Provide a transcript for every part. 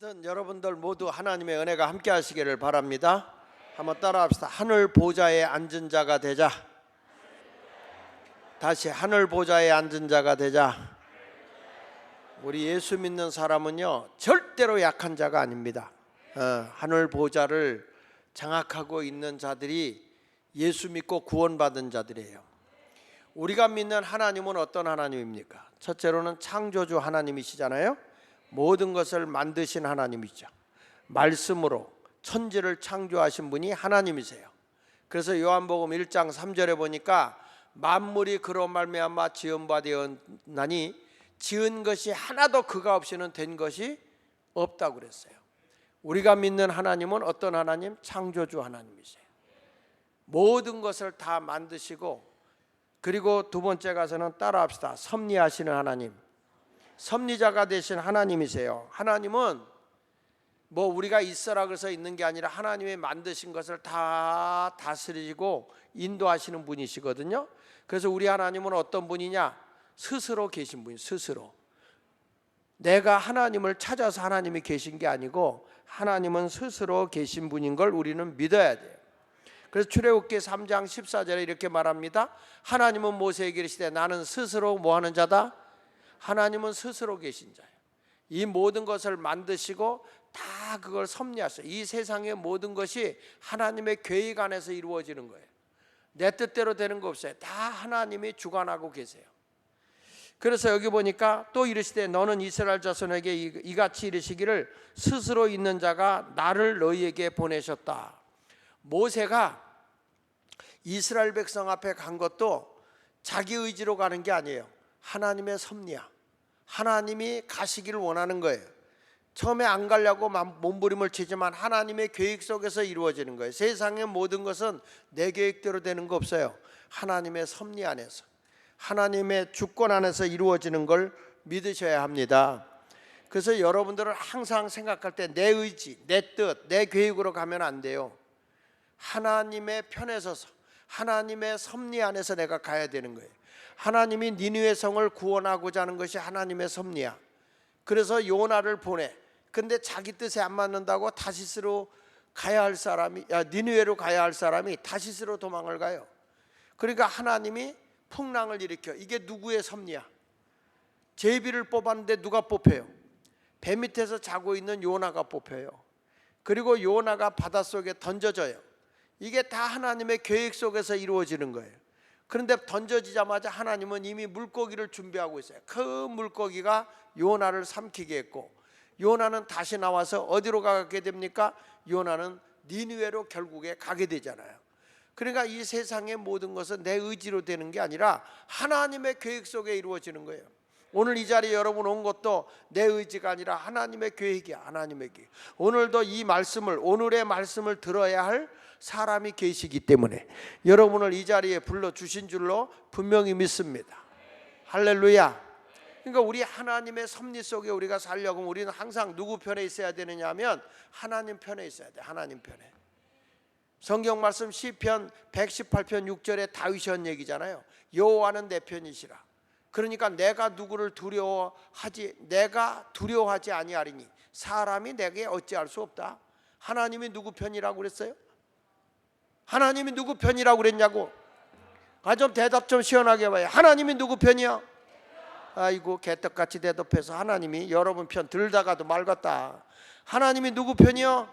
하여튼 여러분들 모두 하나님의 은혜가 함께 하시기를 바랍니다. 한번 따라합시다. 하늘 보좌에 앉은 자가 되자. 다시 하늘 보좌에 앉은 자가 되자. 우리 예수 믿는 사람은요 절대로 약한 자가 아닙니다. 하늘 보좌를 장악하고 있는 자들이 예수 믿고 구원받은 자들이에요. 우리가 믿는 하나님은 어떤 하나님입니까? 첫째로는 창조주 하나님이시잖아요. 모든 것을 만드신 하나님이죠. 말씀으로 천지를 창조하신 분이 하나님이세요. 그래서 요한복음 1장 3절에 보니까 만물이 그로 말미암아 지은 바 되었나니 지은 것이 하나도 그가 없이는 된 것이 없다고 그랬어요. 우리가 믿는 하나님은 어떤 하나님? 창조주 하나님이세요. 모든 것을 다 만드시고, 그리고 두 번째 가서는 따라합시다. 섭리하시는 하나님, 섭리자가 되신 하나님이세요. 하나님은 뭐 우리가 있어라 그래서 있는 게 아니라 하나님이 만드신 것을 다 다스리고 인도하시는 분이시거든요. 그래서 우리 하나님은 어떤 분이냐? 스스로 계신 분이, 스스로. 내가 하나님을 찾아서 하나님이 계신 게 아니고 하나님은 스스로 계신 분인 걸 우리는 믿어야 돼요. 그래서 출애굽기 3장 14절에 이렇게 말합니다. 하나님은 모세에게 이르시되 나는 스스로 뭐하는 자다? 하나님은 스스로 계신 자예요. 이 모든 것을 만드시고 다 그걸 섭리하셔요. 이 세상의 모든 것이 하나님의 계획 안에서 이루어지는 거예요. 내 뜻대로 되는 거 없어요. 다 하나님이 주관하고 계세요. 그래서 여기 보니까 또 이르시되 너는 이스라엘 자손에게 이같이 이르시기를 스스로 있는 자가 나를 너희에게 보내셨다. 모세가 이스라엘 백성 앞에 간 것도 자기 의지로 가는 게 아니에요. 하나님의 섭리야. 하나님이 가시기를 원하는 거예요. 처음에 안 가려고 몸부림을 치지만 하나님의 계획 속에서 이루어지는 거예요. 세상의 모든 것은 내 계획대로 되는 거 없어요. 하나님의 섭리 안에서, 하나님의 주권 안에서 이루어지는 걸 믿으셔야 합니다. 그래서 여러분들은 항상 생각할 때 내 의지, 내 뜻, 내 계획으로 가면 안 돼요. 하나님의 편에 서서 하나님의 섭리 안에서 내가 가야 되는 거예요. 하나님이 니느웨 성을 구원하고자 하는 것이 하나님의 섭리야. 그래서 요나를 보내. 근데 자기 뜻에 안 맞는다고 다시스로 가야 할 사람이, 니느웨로 가야 할 사람이 다시스로 도망을 가요. 그러니까 하나님이 풍랑을 일으켜. 이게 누구의 섭리야? 제비를 뽑았는데 누가 뽑혀요? 배 밑에서 자고 있는 요나가 뽑혀요. 그리고 요나가 바닷속에 던져져요. 이게 다 하나님의 계획 속에서 이루어지는 거예요. 그런데 던져지자마자 하나님은 이미 물고기를 준비하고 있어요. 그 물고기가 요나를 삼키게 했고, 요나는 다시 나와서 어디로 가게 됩니까? 요나는 니느웨로 결국에 가게 되잖아요. 그러니까 이 세상의 모든 것은 내 의지로 되는 게 아니라 하나님의 계획 속에 이루어지는 거예요. 오늘 이 자리에 여러분 온 것도 내 의지가 아니라 하나님의 계획이야. 하나님의 계획. 오늘도 이 말씀을, 오늘의 말씀을 들어야 할 사람이 계시기 때문에 여러분을 이 자리에 불러주신 줄로 분명히 믿습니다. 할렐루야. 그러니까 우리 하나님의 섭리 속에 우리가 살려고 우리는 항상 누구 편에 있어야 되느냐 하면 하나님 편에 있어야 돼. 하나님 편에. 성경 말씀 시편 118편 6절에 다윗이 한 얘기잖아요. 여호와는 내 편이시라. 그러니까 내가 누구를 두려워하지 아니하리니 사람이 내게 어찌할 수 없다. 하나님이 누구 편이라고 그랬어요? 하나님이 누구 편이라고 그랬냐고. 좀 대답 좀 시원하게 해봐요. 하나님이 누구 편이야? 아이고 개떡같이 대답해서 하나님이 여러분 편 들다가도 말겠다. 하나님이 누구 편이요?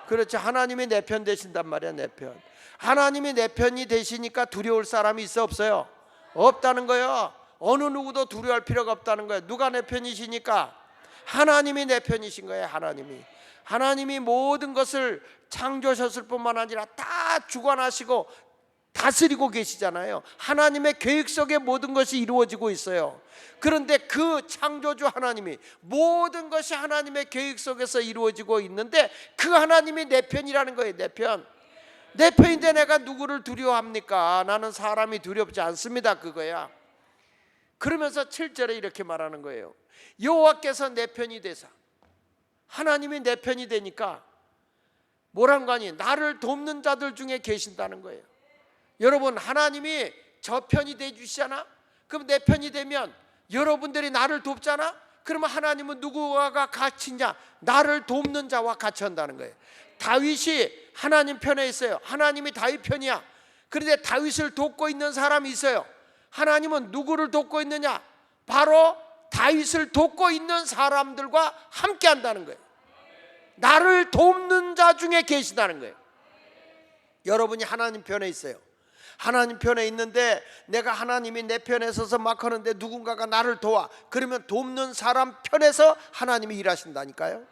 그렇지. 하나님이 내 편 되신단 말이야. 내 편. 하나님이 내 편이 되시니까 두려울 사람이 있어 없어요? 없다는 거예요. 어느 누구도 두려워할 필요가 없다는 거예요. 누가 내 편이시니까? 하나님이 내 편이신 거예요. 하나님이 모든 것을 창조하셨을 뿐만 아니라 다 주관하시고 다스리고 계시잖아요. 하나님의 계획 속에 모든 것이 이루어지고 있어요. 그런데 그 창조주 하나님이 모든 것이 하나님의 계획 속에서 이루어지고 있는데 그 하나님이 내 편이라는 거예요. 내 편. 내 편인데 내가 누구를 두려워합니까? 나는 사람이 두렵지 않습니다. 그거야. 그러면서 7절에 이렇게 말하는 거예요. 여호와께서 내 편이 되사. 하나님이 내 편이 되니까 뭐란 거 아니? 나를 돕는 자들 중에 계신다는 거예요. 여러분 하나님이 저 편이 돼 주시잖아. 그럼 내 편이 되면 여러분들이 나를 돕잖아. 그러면 하나님은 누구와 같이 있냐? 나를 돕는 자와 같이 한다는 거예요. 다윗이 하나님 편에 있어요. 하나님이 다윗 편이야. 그런데 다윗을 돕고 있는 사람이 있어요. 하나님은 누구를 돕고 있느냐? 바로 다윗을 돕고 있는 사람들과 함께 한다는 거예요. 나를 돕는 자 중에 계시다는 거예요. 여러분이 하나님 편에 있어요. 하나님 편에 있는데 내가 하나님이 내 편에 서서 막 하는데 누군가가 나를 도와. 그러면 돕는 사람 편에서 하나님이 일하신다니까요.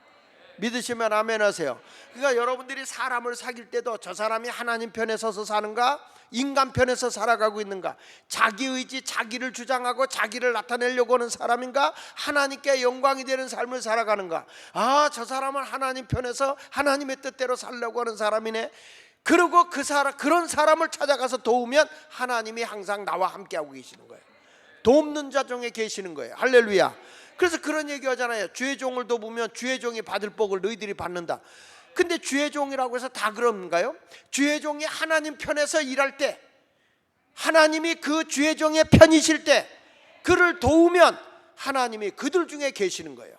믿으시면 아멘 하세요. 그러니까 여러분들이 사람을 사귈 때도 저 사람이 하나님 편에 서서 사는가, 인간 편에서 살아가고 있는가, 자기 의지, 자기를 주장하고 자기를 나타내려고 하는 사람인가, 하나님께 영광이 되는 삶을 살아가는가. 아, 저 사람은 하나님 편에서 하나님의 뜻대로 살려고 하는 사람이네. 그리고 그런 사람을 찾아가서 도우면 하나님이 항상 나와 함께하고 계시는 거예요. 돕는 자 중에 계시는 거예요. 할렐루야. 그래서 그런 얘기 하잖아요. 주의 종을 돕으면 주의 종이 받을 복을 너희들이 받는다. 근데 주의 종이라고 해서 다 그런가요? 주의 종이 하나님 편에서 일할 때, 하나님이 그 주의 종의 편이실 때 그를 도우면 하나님이 그들 중에 계시는 거예요.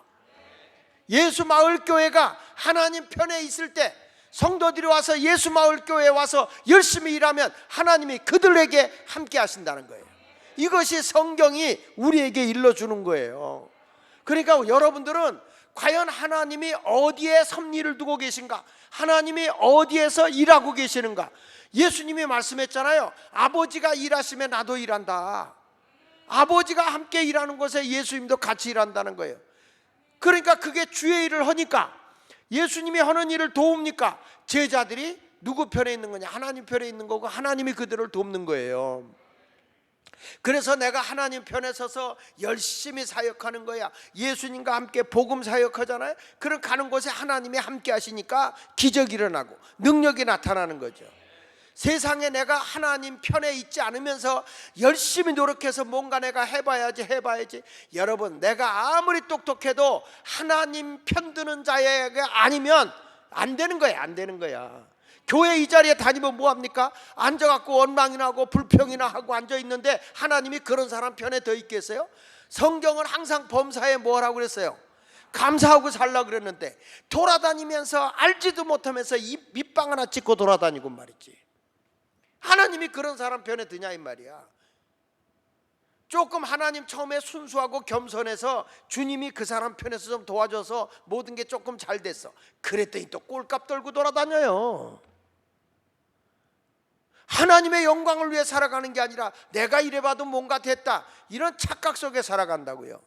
예수 마을교회가 하나님 편에 있을 때 성도들이 와서 예수 마을교회에 와서 열심히 일하면 하나님이 그들에게 함께 하신다는 거예요. 이것이 성경이 우리에게 일러주는 거예요. 그러니까 여러분들은 과연 하나님이 어디에 섭리를 두고 계신가? 하나님이 어디에서 일하고 계시는가? 예수님이 말씀했잖아요. 아버지가 일하시면 나도 일한다. 아버지가 함께 일하는 곳에 예수님도 같이 일한다는 거예요. 그러니까 그게 주의 일을 하니까, 예수님이 하는 일을 도웁니까? 제자들이 누구 편에 있는 거냐? 하나님 편에 있는 거고 하나님이 그들을 돕는 거예요. 그래서 내가 하나님 편에 서서 열심히 사역하는 거야. 예수님과 함께 복음 사역하잖아요. 그럼 가는 곳에 하나님이 함께 하시니까 기적이 일어나고 능력이 나타나는 거죠. 세상에 내가 하나님 편에 있지 않으면서 열심히 노력해서 뭔가 내가 해봐야지. 여러분, 내가 아무리 똑똑해도 하나님 편드는 자에게 아니면 안 되는 거야. 교회 이 자리에 다니면 뭐합니까? 앉아갖고 원망이나 하고 불평이나 하고 앉아있는데 하나님이 그런 사람 편에 더 있겠어요? 성경은 항상 범사에 뭐라고 그랬어요? 감사하고 살라고 그랬는데 돌아다니면서 알지도 못하면서 밑방 하나 찍고 돌아다니고 말이지. 하나님이 그런 사람 편에 드냐 이 말이야. 조금 하나님 처음에 순수하고 겸손해서 주님이 그 사람 편에서 좀 도와줘서 모든 게 조금 잘 됐어. 그랬더니 또 꼴값 떨고 돌아다녀요. 하나님의 영광을 위해 살아가는 게 아니라 내가 이래봐도 뭔가 됐다, 이런 착각 속에 살아간다고요.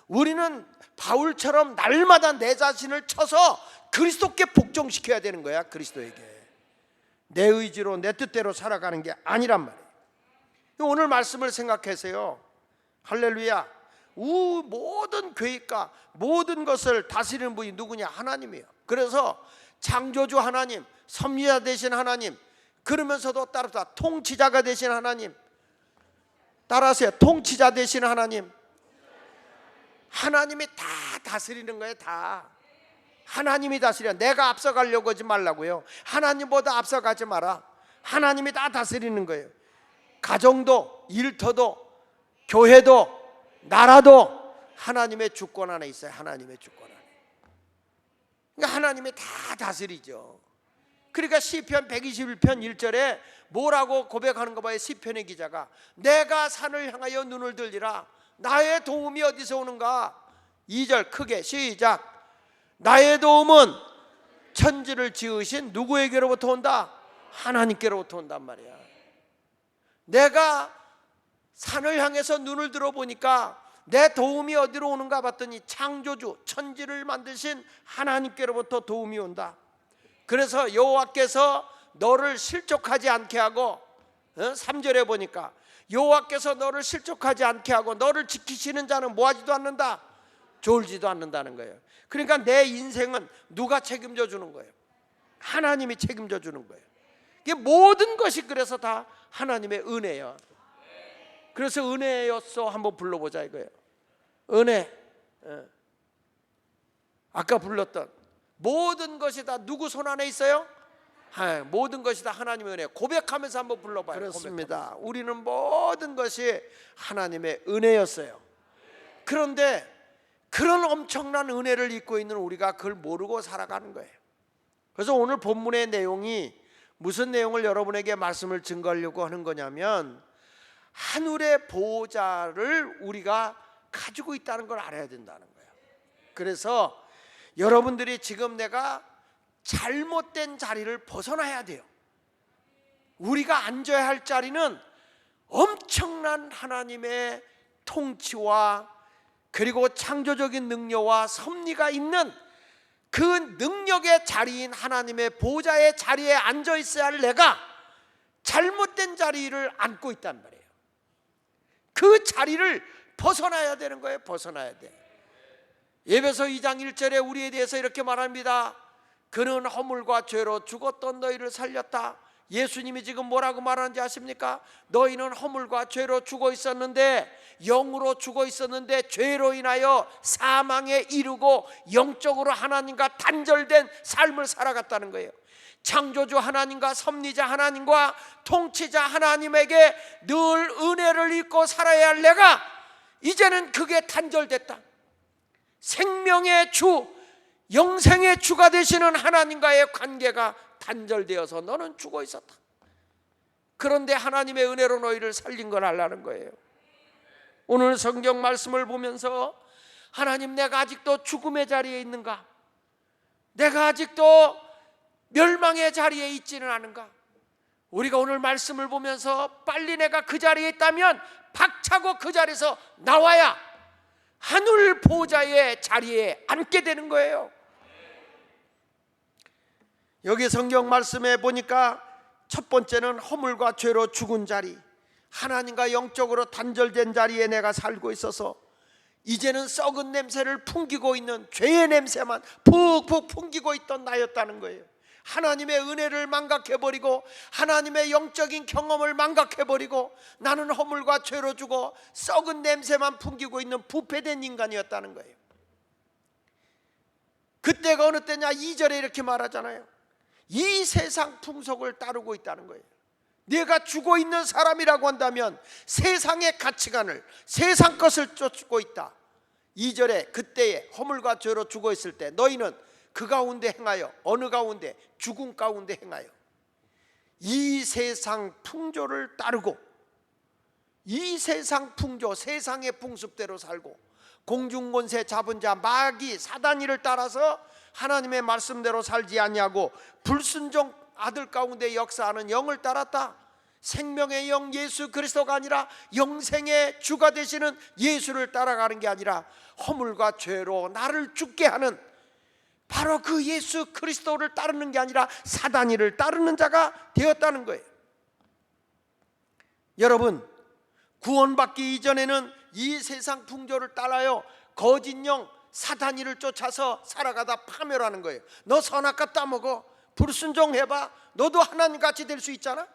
우리는 바울처럼 날마다 내 자신을 쳐서 그리스도께 복종시켜야 되는 거야. 그리스도에게 내 의지로 내 뜻대로 살아가는 게 아니란 말이에요. 오늘 말씀을 생각하세요. 할렐루야. 모든 계획과 모든 것을 다스리는 분이 누구냐? 하나님이에요. 그래서 창조주 하나님, 섭리자 되신 하나님, 그러면서도 따라서 통치자가 되신 하나님, 따라하세요. 통치자 되신 하나님, 하나님이 다 다스리는 거예요. 다 하나님이 다스려. 내가 앞서가려고 하지 말라고요. 하나님보다 앞서가지 마라. 하나님이 다 다스리는 거예요. 가정도, 일터도, 교회도, 나라도 하나님의 주권 안에 있어요. 하나님의 주권 안에. 그러니까 하나님이 다 다스리죠. 그러니까 시편 121편 1절에 뭐라고 고백하는 거 봐요. 시편의 기자가 내가 산을 향하여 눈을 들리라. 나의 도움이 어디서 오는가? 2절 크게 시작. 나의 도움은 천지를 지으신 누구에게로부터 온다? 하나님께로부터 온단 말이야. 내가 산을 향해서 눈을 들어보니까 내 도움이 어디로 오는가 봤더니 창조주, 천지를 만드신 하나님께로부터 도움이 온다. 그래서 여호와께서 너를 실족하지 않게 하고, 3절에 보니까 여호와께서 너를 실족하지 않게 하고 너를 지키시는 자는 뭐하지도 않는다? 졸지도 않는다는 거예요. 그러니까 내 인생은 누가 책임져 주는 거예요? 하나님이 책임져 주는 거예요. 이게 모든 것이 그래서 다 하나님의 은혜예요. 그래서 은혜였어 한번 불러보자 이거예요. 은혜. 아까 불렀던 모든 것이 다 누구 손 안에 있어요? 모든 것이 다 하나님의 은혜. 고백하면서 한번 불러봐요. 그렇습니다. 고백하면서. 우리는 모든 것이 하나님의 은혜였어요. 그런데 그런 엄청난 은혜를 입고 있는 우리가 그걸 모르고 살아가는 거예요. 그래서 오늘 본문의 내용이 무슨 내용을 여러분에게 말씀을 증거하려고 하는 거냐면, 하늘의 보호자를 우리가 가지고 있다는 걸 알아야 된다는 거예요. 그래서 여러분들이 지금 내가 잘못된 자리를 벗어나야 돼요. 우리가 앉아야 할 자리는 엄청난 하나님의 통치와 그리고 창조적인 능력과 섭리가 있는 그 능력의 자리인 하나님의 보호자의 자리에 앉아 있어야 할 내가 잘못된 자리를 앉고 있단 말이에요. 그 자리를 벗어나야 되는 거예요. 벗어나야 돼. 에베소 2장 1절에 우리에 대해서 이렇게 말합니다. 그는 허물과 죄로 죽었던 너희를 살렸다. 예수님이 지금 뭐라고 말하는지 아십니까? 너희는 허물과 죄로 죽어 있었는데, 영으로 죽어 있었는데 죄로 인하여 사망에 이르고 영적으로 하나님과 단절된 삶을 살아갔다는 거예요. 창조주 하나님과 섭리자 하나님과 통치자 하나님에게 늘 은혜를 입고 살아야 할 내가 이제는 그게 단절됐다. 생명의 주, 영생의 주가 되시는 하나님과의 관계가 단절되어서 너는 죽어 있었다. 그런데 하나님의 은혜로 너희를 살린 걸 알라는 거예요. 오늘 성경 말씀을 보면서 하나님, 내가 아직도 죽음의 자리에 있는가? 내가 아직도 멸망의 자리에 있지는 않은가? 우리가 오늘 말씀을 보면서 빨리 내가 그 자리에 있다면 박차고 그 자리에서 나와야 하늘 보호자의 자리에 앉게 되는 거예요. 여기 성경 말씀에 보니까 첫 번째는 허물과 죄로 죽은 자리, 하나님과 영적으로 단절된 자리에 내가 살고 있어서 이제는 썩은 냄새를 풍기고 있는, 죄의 냄새만 푹푹 풍기고 있던 나였다는 거예요. 하나님의 은혜를 망각해버리고 하나님의 영적인 경험을 망각해버리고 나는 허물과 죄로 죽어 썩은 냄새만 풍기고 있는 부패된 인간이었다는 거예요. 그때가 어느 때냐? 2절에 이렇게 말하잖아요. 이 세상 풍속을 따르고 있다는 거예요. 내가 죽어 있는 사람이라고 한다면 세상의 가치관을, 세상 것을 쫓고 있다. 2절에 그때에 허물과 죄로 죽어 있을 때 너희는 그 가운데 행하여, 어느 가운데? 죽음 가운데 행하여 이 세상 풍조를 따르고, 이 세상 풍조, 세상의 풍습대로 살고 공중권세 잡은 자 마귀 사단이를 따라서 하나님의 말씀대로 살지 아니하고 불순종 아들 가운데 역사하는 영을 따랐다. 생명의 영 예수 그리스도가 아니라 영생의 주가 되시는 예수를 따라가는 게 아니라 허물과 죄로 나를 죽게 하는 바로 그 예수 그리스도를 따르는 게 아니라 사단이를 따르는 자가 되었다는 거예요. 여러분, 구원받기 이전에는 이 세상 풍조를 따라요 거짓 영 사단이를 쫓아서 살아가다 파멸하는 거예요. 너 선악과 따먹어, 불순종해봐, 너도 하나님같이 될 수 있잖아.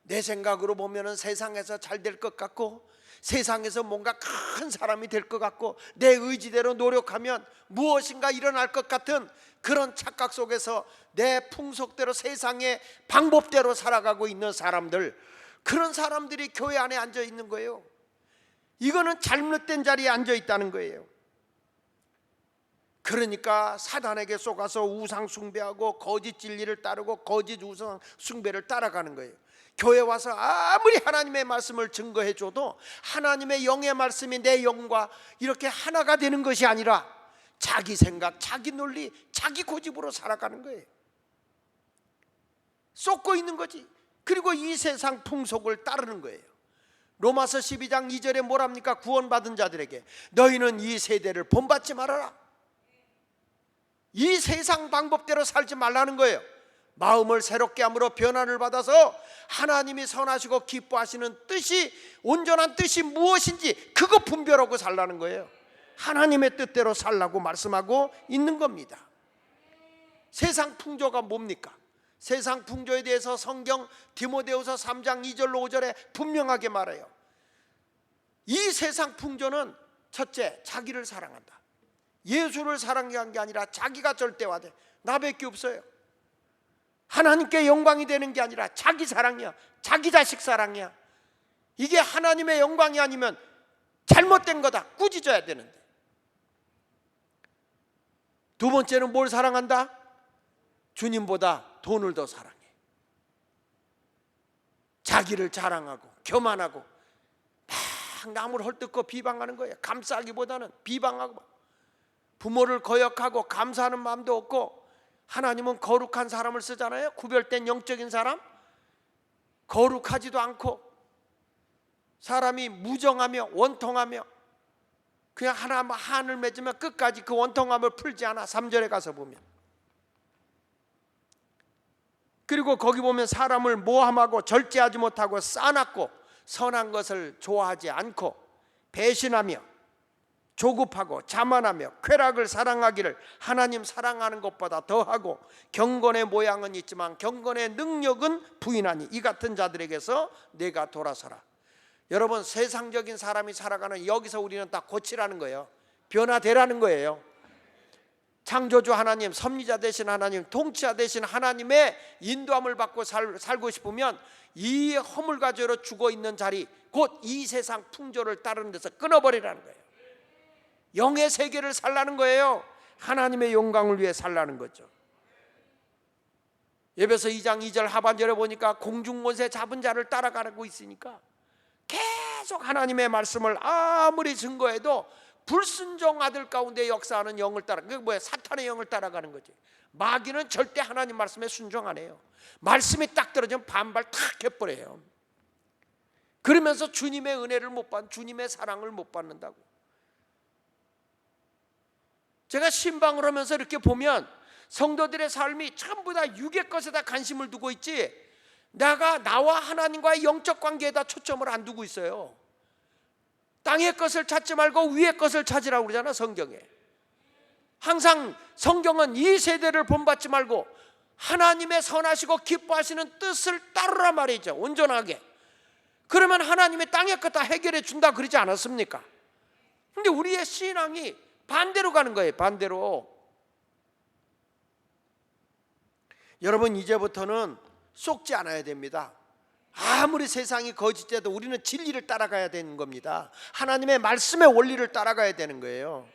내 생각으로 보면은 세상에서 잘 될 것 같고, 세상에서 뭔가 큰 사람이 될 것 같고, 내 의지대로 노력하면 무엇인가 일어날 것 같은 그런 착각 속에서 내 풍속대로 세상의 방법대로 살아가고 있는 사람들, 그런 사람들이 교회 안에 앉아 있는 거예요. 이거는 잘못된 자리에 앉아 있다는 거예요. 그러니까 사단에게 속아서 우상 숭배하고 거짓 진리를 따르고 거짓 우상 숭배를 따라가는 거예요. 교회 와서 아무리 하나님의 말씀을 증거해 줘도 하나님의 영의 말씀이 내 영과 이렇게 하나가 되는 것이 아니라 자기 생각, 자기 논리, 자기 고집으로 살아가는 거예요. 쏟고 있는 거지. 그리고 이 세상 풍속을 따르는 거예요. 로마서 12장 2절에 뭐랍니까? 구원받은 자들에게 너희는 이 세대를 본받지 말아라. 이 세상 방법대로 살지 말라는 거예요. 마음을 새롭게 함으로 변화를 받아서 하나님이 선하시고 기뻐하시는 뜻이, 온전한 뜻이 무엇인지 그거 분별하고 살라는 거예요. 하나님의 뜻대로 살라고 말씀하고 있는 겁니다. 세상 풍조가 뭡니까? 세상 풍조에 대해서 성경 디모데후서 3장 2절로 5절에 분명하게 말해요. 이 세상 풍조는 첫째, 자기를 사랑한다. 예수를 사랑한 게 아니라 자기가 절대화돼. 나밖에 없어요. 하나님께 영광이 되는 게 아니라 자기 사랑이야. 자기 자식 사랑이야. 이게 하나님의 영광이 아니면 잘못된 거다. 꾸짖어야 되는데. 두 번째는 뭘 사랑한다? 주님보다 돈을 더 사랑해. 자기를 자랑하고 교만하고 막 남을 헐뜯고 비방하는 거예요. 감싸기보다는 비방하고, 부모를 거역하고 감사하는 마음도 없고. 하나님은 거룩한 사람을 쓰잖아요. 구별된 영적인 사람. 거룩하지도 않고 사람이 무정하며 원통하며 그냥 하나 한을 맺으면 끝까지 그 원통함을 풀지 않아. 3절에 가서 보면. 그리고 거기 보면 사람을 모함하고 절제하지 못하고 싸납고 선한 것을 좋아하지 않고 배신하며 조급하고 자만하며 쾌락을 사랑하기를 하나님 사랑하는 것보다 더하고 경건의 모양은 있지만 경건의 능력은 부인하니 이 같은 자들에게서 내가 돌아서라. 여러분, 세상적인 사람이 살아가는 여기서 우리는 딱 고치라는 거예요. 변화되라는 거예요. 창조주 하나님, 섭리자 되신 하나님, 통치자 되신 하나님의 인도함을 받고 살고 싶으면 이 허물과 죄로 죽어있는 자리, 곧 이 세상 풍조를 따르는 데서 끊어버리라는 거예요. 영의 세계를 살라는 거예요. 하나님의 영광을 위해 살라는 거죠. 에베소 2장 2절 하반절에 보니까 공중권세 잡은 자를 따라가고 있으니까 계속 하나님의 말씀을 아무리 증거해도 불순종 아들 가운데 역사하는 영을 따라, 그게 뭐야? 사탄의 영을 따라가는 거지. 마귀는 절대 하나님 말씀에 순종 안 해요. 말씀이 딱 떨어지면 반발 탁 해버려요. 그러면서 주님의 은혜를 못 받는, 주님의 사랑을 못 받는다고. 제가 신방을 하면서 이렇게 보면 성도들의 삶이 전부 다 육의 것에다 관심을 두고 있지, 나와 하나님과의 영적 관계에다 초점을 안 두고 있어요. 땅의 것을 찾지 말고 위의 것을 찾으라고 그러잖아, 성경에. 항상 성경은 이 세대를 본받지 말고 하나님의 선하시고 기뻐하시는 뜻을 따르라 말이죠. 온전하게. 그러면 하나님의 땅의 것 다 해결해 준다 그러지 않았습니까? 근데 우리의 신앙이 반대로 가는 거예요. 반대로. 여러분, 이제부터는 속지 않아야 됩니다. 아무리 세상이 거짓돼도 우리는 진리를 따라가야 되는 겁니다. 하나님의 말씀의 원리를 따라가야 되는 거예요.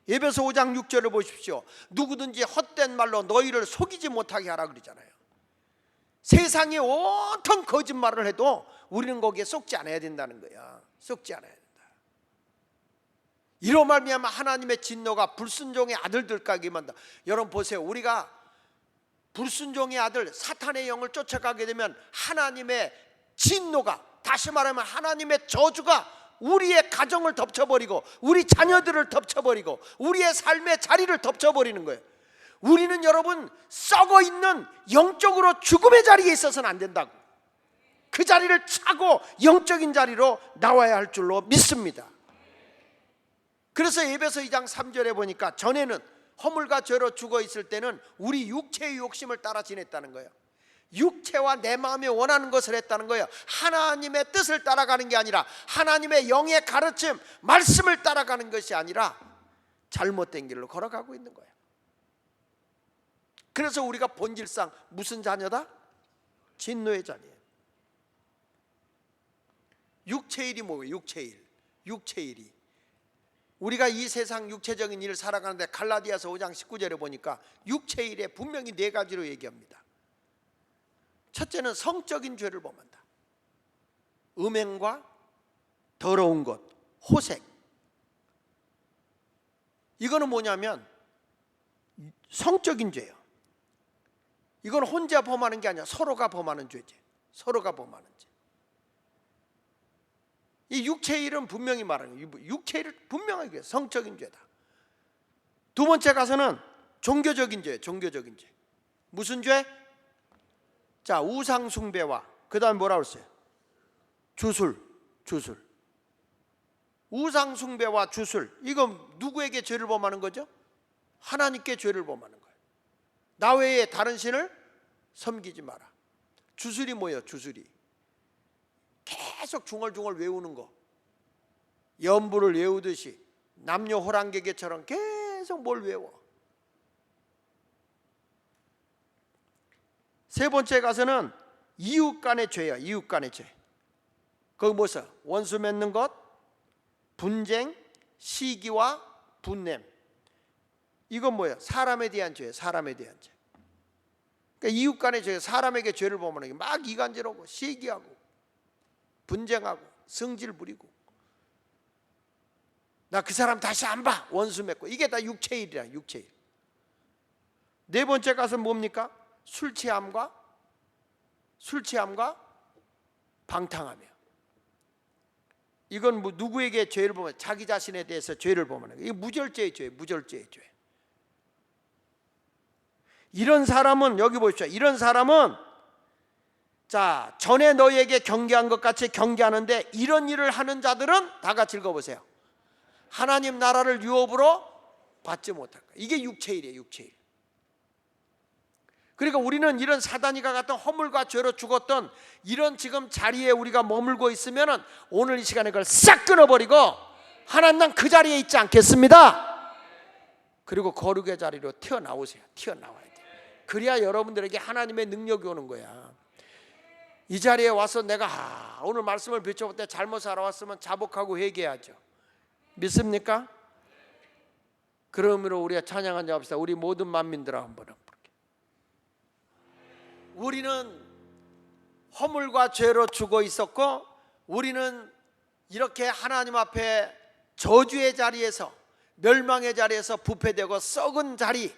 에베소 5장 6절을 보십시오. 누구든지 헛된 말로 너희를 속이지 못하게 하라 그러잖아요. 세상이 온통 거짓말을 해도 우리는 거기에 속지 않아야 된다는 거야. 속지 않아야 된다. 이로 말미암아 하나님의 진노가 불순종의 아들들까지 만다. 여러분 보세요. 우리가 불순종의 아들 사탄의 영을 쫓아가게 되면 하나님의 진노가, 다시 말하면 하나님의 저주가 우리의 가정을 덮쳐버리고 우리 자녀들을 덮쳐버리고 우리의 삶의 자리를 덮쳐버리는 거예요. 우리는 여러분 썩어있는 영적으로 죽음의 자리에 있어서는 안 된다고. 그 자리를 차고 영적인 자리로 나와야 할 줄로 믿습니다. 그래서 에베소 2장 3절에 보니까 전에는 허물과 죄로 죽어 있을 때는 우리 육체의 욕심을 따라 지냈다는 거예요. 육체와 내 마음이 원하는 것을 했다는 거예요. 하나님의 뜻을 따라가는 게 아니라 하나님의 영의 가르침, 말씀을 따라가는 것이 아니라 잘못된 길로 걸어가고 있는 거예요. 그래서 우리가 본질상 무슨 자녀다? 진노의 자녀예요. 육체일이 뭐예요? 육체일이 우리가 이 세상 육체적인 일을 살아가는데 갈라디아서 5장 19절에 보니까 육체일에 분명히 네 가지로 얘기합니다. 첫째는 성적인 죄를 범한다. 음행과 더러운 것, 호색. 이거는 뭐냐면 성적인 죄예요. 이건 혼자 범하는 게 아니라 서로가 범하는 죄지. 서로가 범하는 죄. 이 육체일은 분명히 말하는 거예요. 육체일은 분명하게 성적인 죄다. 두 번째 가서는 종교적인 죄예요. 종교적인 죄. 무슨 죄? 자, 우상 숭배와 그 다음에 뭐라고 했어요? 주술. 우상 숭배와 주술. 이거 누구에게 죄를 범하는 거죠? 하나님께 죄를 범하는 거예요. 나 외에 다른 신을 섬기지 마라. 주술이 뭐예요? 주술이 계속 중얼중얼 외우는 거, 연부를 외우듯이 남녀 호랑개개처럼 계속 뭘 외워. 세 번째 가서는 이웃 간의 죄야. 이웃 간의 죄. 그거 뭐죠? 원수 맺는 것, 분쟁, 시기와 분냄. 이건 뭐예요? 사람에 대한 죄예요. 사람에 대한 죄. 그러니까 이웃 간의 죄, 사람에게 죄를 범하는 게 막 이간질하고 시기하고 분쟁하고 성질 부리고 나 그 사람 다시 안 봐, 원수 맺고, 이게 다 육체일이야. 육체일. 네 번째 것은 뭡니까? 술 취함과 방탕하며. 이건 뭐 누구에게 죄를 범하는, 자기 자신에 대해서 죄를 범하는 거예요. 이게 무절제의 죄예요. 무절제의 죄. 이런 사람은, 여기 보십시오. 이런 사람은 자, 전에 너희에게 경계한 것 같이 경계하는데 이런 일을 하는 자들은 다 같이 읽어보세요. 하나님 나라를 유업으로 받지 못할 거예요. 이게 육체일이에요. 육체일. 그러니까 우리는 이런 사단이가 같은 허물과 죄로 죽었던 이런 지금 자리에 우리가 머물고 있으면 오늘 이 시간에 그걸 싹 끊어버리고 하나님, 난 그 자리에 있지 않겠습니다. 그리고 거룩의 자리로 튀어나오세요. 튀어나와야 돼요. 그래야 여러분들에게 하나님의 능력이 오는 거야. 이 자리에 와서 내가 오늘 말씀을 비춰볼 때 잘못 살아왔으면 자복하고 회개하죠. 믿습니까? 그러므로 우리가 찬양 한번 합시다. 우리 모든 만민들아 한번 부르게. 우리는 허물과 죄로 죽어 있었고, 우리는 이렇게 하나님 앞에 저주의 자리에서, 멸망의 자리에서 부패되고 썩은 자리,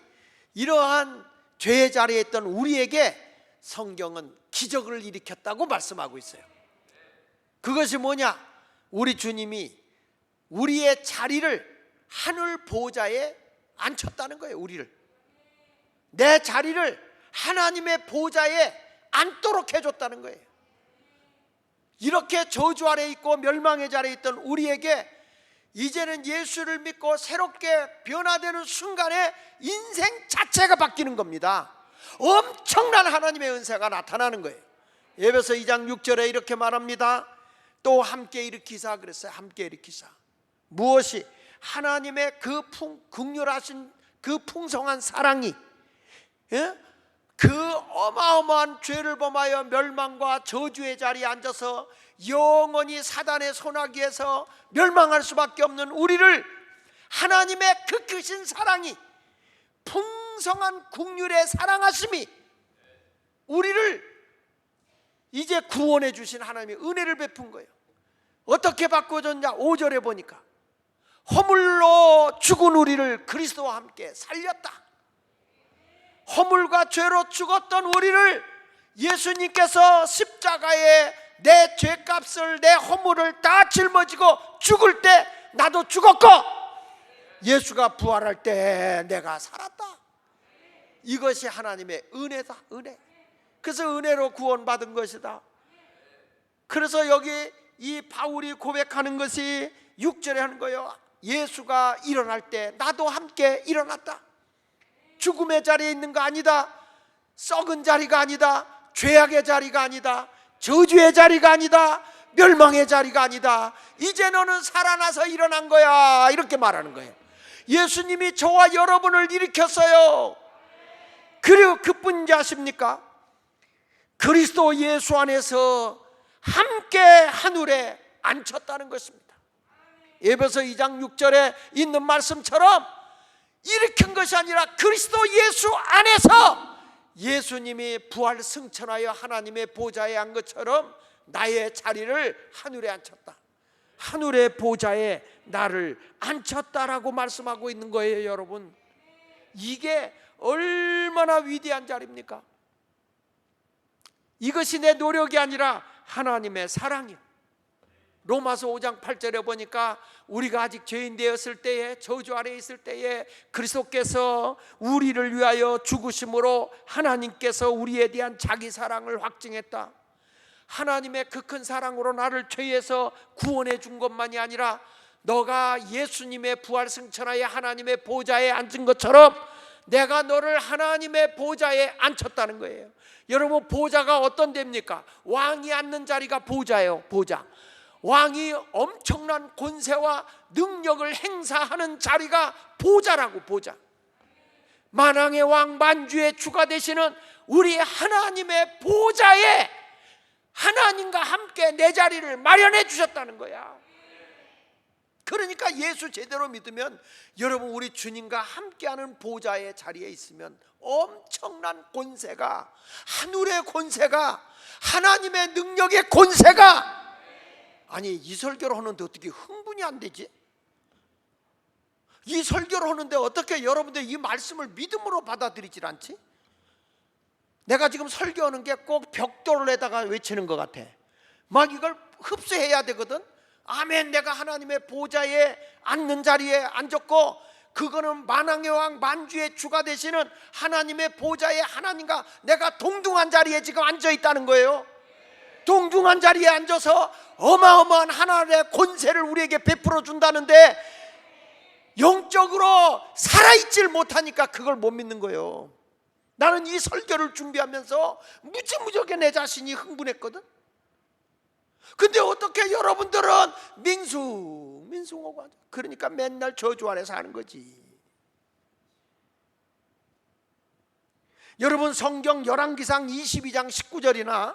이러한 죄의 자리에 있던 우리에게 성경은 기적을 일으켰다고 말씀하고 있어요. 그것이 뭐냐? 우리 주님이 우리의 자리를 하늘 보좌에 앉혔다는 거예요. 우리를, 내 자리를 하나님의 보좌에 앉도록 해줬다는 거예요. 이렇게 저주 아래 있고 멸망의 자리에 있던 우리에게 이제는 예수를 믿고 새롭게 변화되는 순간에 인생 자체가 바뀌는 겁니다. 엄청난 하나님의 은혜가 나타나는 거예요. 에베소 2장 6절에 이렇게 말합니다. 또 함께 일으키사 그랬어요. 함께 일으키사. 무엇이? 하나님의 그 긍휼하신 그 풍성한 사랑이, 그 어마어마한 죄를 범하여 멸망과 저주의 자리에 앉아서 영원히 사단의 손아귀에서 멸망할 수밖에 없는 우리를, 하나님의 그 크신 사랑이, 풍성한 긍휼의 사랑하심이 우리를 이제 구원해 주신 하나님의 은혜를 베푼 거예요. 어떻게 바꿔줬냐? 5절에 보니까 허물로 죽은 우리를 그리스도와 함께 살렸다. 허물과 죄로 죽었던 우리를 예수님께서 십자가에 내 죄값을, 내 허물을 다 짊어지고 죽을 때 나도 죽었고, 예수가 부활할 때 내가 살았다. 이것이 하나님의 은혜다. 은혜. 그래서 은혜로 구원받은 것이다. 그래서 여기 이 바울이 고백하는 것이 6절에 하는 거예요. 예수가 일어날 때 나도 함께 일어났다. 죽음의 자리에 있는 거 아니다. 썩은 자리가 아니다. 죄악의 자리가 아니다. 저주의 자리가 아니다. 멸망의 자리가 아니다. 이제 너는 살아나서 일어난 거야. 이렇게 말하는 거예요. 예수님이 저와 여러분을 일으켰어요. 그리고 그뿐인지 아십니까? 그리스도 예수 안에서 함께 하늘에 앉혔다는 것입니다. 에베소 2장 6절에 있는 말씀처럼 일으킨 것이 아니라 그리스도 예수 안에서 예수님이 부활 승천하여 하나님의 보좌에 앉은 것처럼 나의 자리를 하늘에 앉혔다. 하늘의 보좌에 나를 앉혔다라고 말씀하고 있는 거예요. 여러분, 이게 얼마나 위대한 자리입니까? 이것이 내 노력이 아니라 하나님의 사랑이요. 로마서 5장 8절에 보니까 우리가 아직 죄인 되었을 때에, 저주 아래에 있을 때에 그리스도께서 우리를 위하여 죽으심으로 하나님께서 우리에 대한 자기 사랑을 확증했다. 하나님의 그 큰 사랑으로 나를 죄에서 구원해 준 것만이 아니라 너가 예수님의 부활 승천하여 하나님의 보좌에 앉은 것처럼 내가 너를 하나님의 보좌에 앉혔다는 거예요. 여러분, 보좌가 어떤 데입니까? 왕이 앉는 자리가 보좌예요. 보좌. 왕이 엄청난 권세와 능력을 행사하는 자리가 보좌라고. 보좌. 만왕의 왕, 만주의 주가 되시는 우리 하나님의 보좌에 하나님과 함께 내 자리를 마련해 주셨다는 거야. 그러니까 예수 제대로 믿으면 여러분 우리 주님과 함께하는 보좌의 자리에 있으면 엄청난 권세가, 하늘의 권세가, 하나님의 능력의 권세가, 아니 이 설교를 하는데 어떻게 흥분이 안 되지? 이 설교를 하는데 어떻게 여러분들 이 말씀을 믿음으로 받아들이질 않지? 내가 지금 설교하는 게 꼭 벽돌에다가 외치는 것 같아. 막 이걸 흡수해야 되거든. 아멘, 내가 하나님의 보좌에 앉는 자리에 앉았고, 그거는 만왕의 왕 만주의 주가 되시는 하나님의 보좌에 하나님과 내가 동등한 자리에 지금 앉아 있다는 거예요. 동등한 자리에 앉아서 어마어마한 하나님의 권세를 우리에게 베풀어 준다는데 영적으로 살아있질 못하니까 그걸 못 믿는 거예요. 나는 이 설교를 준비하면서 무지무지하게 내 자신이 흥분했거든. 근데 어떻게 여러분들은 민숭하고 그러니까 맨날 저주 안에 사는 거지. 여러분 성경 열왕기상 22장 19절이나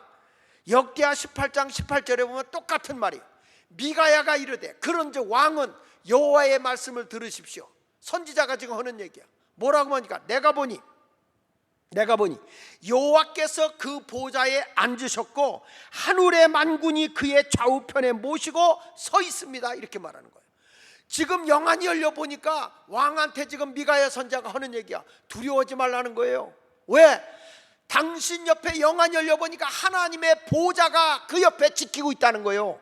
역대하 18장 18절에 보면 똑같은 말이에요. 미가야가 이르되 그런즉 왕은 여호와의 말씀을 들으십시오. 선지자가 지금 하는 얘기야. 뭐라고 하니까 내가 보니 여호와께서 그 보좌에 앉으셨고 하늘의 만군이 그의 좌우편에 모시고 서 있습니다. 이렇게 말하는 거예요. 지금 영안이 열려보니까 왕한테 지금 미가야 선지자가 하는 얘기야. 두려워하지 말라는 거예요. 왜? 당신 옆에 영안이 열려보니까 하나님의 보좌가 그 옆에 지키고 있다는 거예요.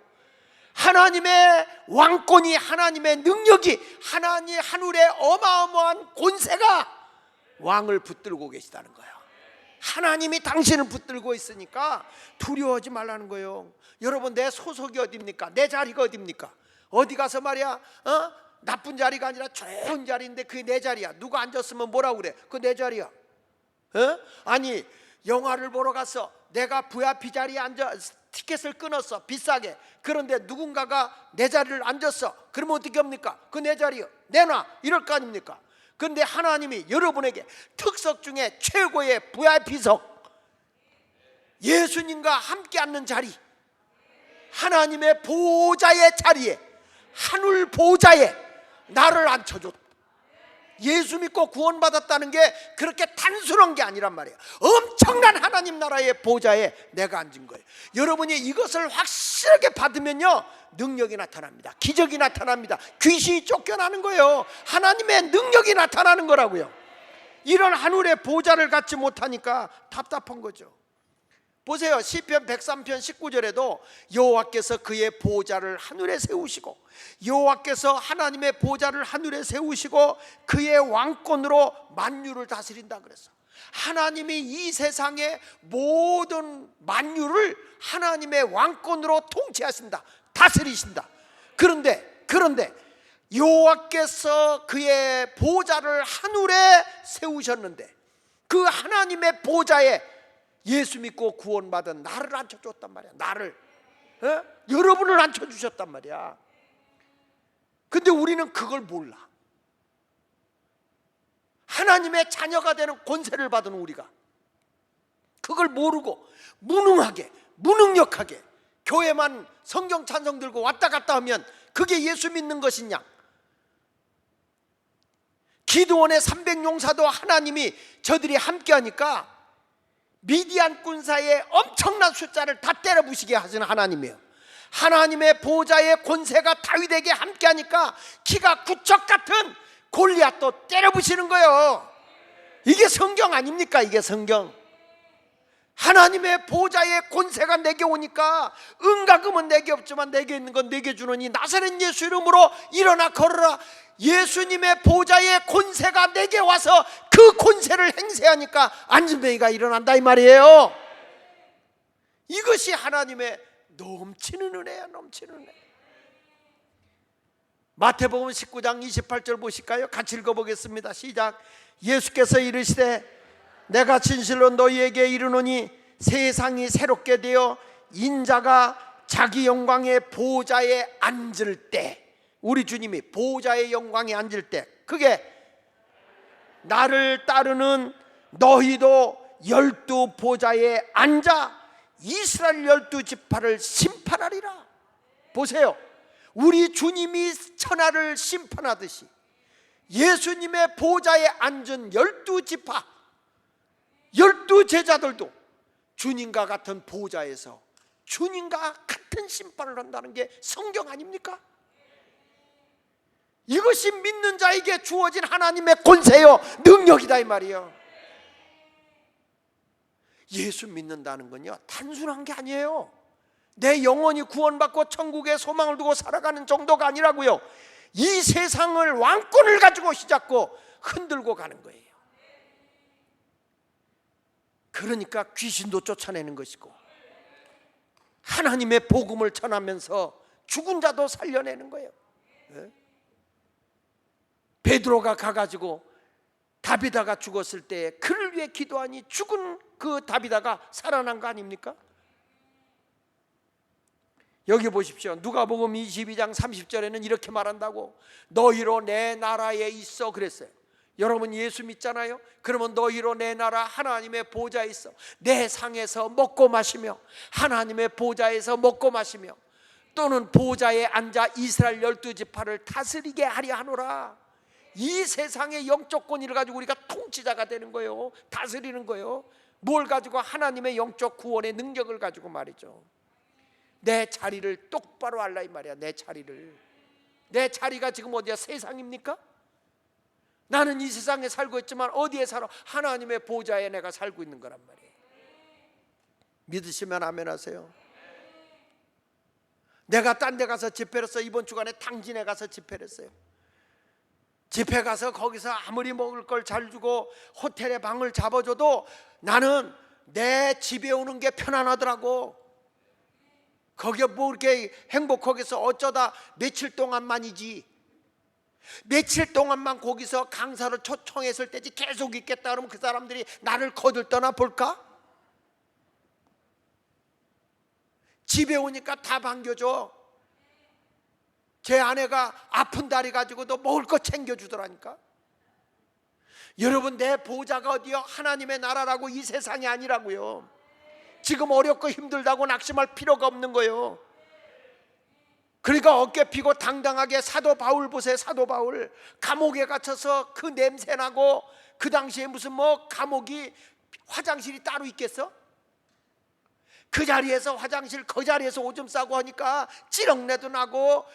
하나님의 왕권이, 하나님의 능력이, 하나님 하늘의 어마어마한 권세가 왕을 붙들고 계시다는 거예요. 하나님이 당신을 붙들고 있으니까 두려워하지 말라는 거예요. 여러분 내 소속이 어디입니까? 내 자리가 어디입니까? 어디 가서 말이야 나쁜 자리가 아니라 좋은 자리인데 그게 내 자리야. 누가 앉았으면 뭐라고 그래? 그거 내 자리야. 아니 영화를 보러 갔어. 내가 VIP 자리에 앉아 티켓을 끊었어 비싸게. 그런데 누군가가 내 자리를 앉았어. 그러면 어떻게 합니까? 그 내 자리요 내놔 이럴 거 아닙니까? 그런데 하나님이 여러분에게 특석 중에 최고의 VIP석, 예수님과 함께 앉는 자리, 하나님의 보좌의 자리에, 하늘 보좌에 나를 앉혀줬다. 예수 믿고 구원받았다는 게 그렇게 단순한 게 아니란 말이에요. 엄청난 하나님 나라의 보좌에 내가 앉은 거예요. 여러분이 이것을 확실하게 받으면요 능력이 나타납니다. 기적이 나타납니다. 귀신이 쫓겨나는 거예요. 하나님의 능력이 나타나는 거라고요. 이런 하늘의 보좌를 갖지 못하니까 답답한 거죠. 보세요. 시편 103편 19절에도 여호와께서 그의 보좌를 하늘에 세우시고, 여호와께서 하나님의 보좌를 하늘에 세우시고 그의 왕권으로 만유를 다스린다 그랬어. 하나님이 이 세상의 모든 만유를 하나님의 왕권으로 통치하신다, 다스리신다. 그런데 여호와께서 그의 보좌를 하늘에 세우셨는데 그 하나님의 보좌에 예수 믿고 구원받은 나를 앉혀줬단 말이야. 나를 여러분을 앉혀주셨단 말이야. 근데 우리는 그걸 몰라. 하나님의 자녀가 되는 권세를 받은 우리가 그걸 모르고 무능하게 무능력하게 교회만 성경 찬송 들고 왔다 갔다 하면 그게 예수 믿는 것이냐? 기드온의 300용사도 하나님이 저들이 함께하니까 미디안 군사의 엄청난 숫자를 다 때려부시게 하시는 하나님이에요. 하나님의 보좌의 권세가 다윗에게 함께하니까 키가 구척 같은 골리앗도 때려부시는 거예요. 이게 성경 아닙니까? 이게 성경. 하나님의 보좌의 권세가 내게 오니까 은과금은 내게 없지만 내게 있는 건 내게 주노니 나사렛 예수 이름으로 일어나 걸어라. 예수님의 보좌의 권세가 내게 와서 그 권세를 행세하니까 안진뱅이가 일어난다 이 말이에요. 이것이 하나님의 넘치는 은혜야. 넘치는 은혜. 마태복음 19장 28절 보실까요? 같이 읽어보겠습니다. 시작. 예수께서 이르시되 내가 진실로 너희에게 이르노니 세상이 새롭게 되어 인자가 자기 영광의 보좌에 앉을 때, 우리 주님이 보좌의 영광에 앉을 때, 그게 나를 따르는 너희도 12 보좌에 앉아 이스라엘 12 지파를 심판하리라. 보세요. 우리 주님이 천하를 심판하듯이 예수님의 보좌에 앉은 12지파 12제자들도 주님과 같은 보좌에서 주님과 같은 심판을 한다는 게 성경 아닙니까? 이것이 믿는 자에게 주어진 하나님의 권세요 능력이다 이 말이에요. 예수 믿는다는 건요 단순한 게 아니에요. 내 영혼이 구원받고 천국에 소망을 두고 살아가는 정도가 아니라고요. 이 세상을 왕권을 가지고 휘잡고 흔들고 가는 거예요. 그러니까 귀신도 쫓아내는 것이고 하나님의 복음을 전하면서 죽은 자도 살려내는 거예요. 베드로가 가가지고 다비다가 죽었을 때 그를 위해 기도하니 죽은 그 다비다가 살아난 거 아닙니까? 여기 보십시오. 누가복음 22장 30절에는 이렇게 말한다고, 너희로 내 나라에 있어 그랬어요. 여러분 예수 믿잖아요. 그러면 너희로 내 나라 하나님의 보좌에 있어 내 상에서 먹고 마시며 하나님의 보좌에서 먹고 마시며 또는 보좌에 앉아 이스라엘 12지파를 다스리게 하려 하노라. 이 세상의 영적 권위를 가지고 우리가 통치자가 되는 거예요. 다스리는 거예요. 뭘 가지고? 하나님의 영적 구원의 능력을 가지고 말이죠. 내 자리를 똑바로 알라 이 말이야. 내 자리를. 내 자리가 지금 어디야? 세상입니까? 나는 이 세상에 살고 있지만 어디에 살아? 하나님의 보좌에 내가 살고 있는 거란 말이에요. 믿으시면 아멘 하세요. 내가 딴 데 가서 집회를 했어요. 이번 주간에 당진에 가서 집회를 했어요. 집회 가서 거기서 아무리 먹을 걸 잘 주고 호텔에 방을 잡아줘도 나는 내 집에 오는 게 편안하더라고. 거기에 뭐 이렇게 행복하겠어. 어쩌다 며칠 동안만이지. 며칠 동안만 거기서 강사를 초청했을 때지 계속 있겠다 그러면 그 사람들이 나를 거들떠나 볼까? 집에 오니까 다 반겨줘. 제 아내가 아픈 다리 가지고도 먹을 거 챙겨주더라니까. 여러분 내 보좌가 어디요? 하나님의 나라라고. 이 세상이 아니라고요. 지금 어렵고 힘들다고 낙심할 필요가 없는 거예요. 그러니까 어깨 피고 당당하게 사도 바울 보세요. 사도 바울 감옥에 갇혀서 그 냄새나고 그 당시에 무슨 뭐 감옥이 화장실이 따로 있겠어? 그 자리에서 화장실 그 자리에서 오줌 싸고 하니까 찌렁내도 나고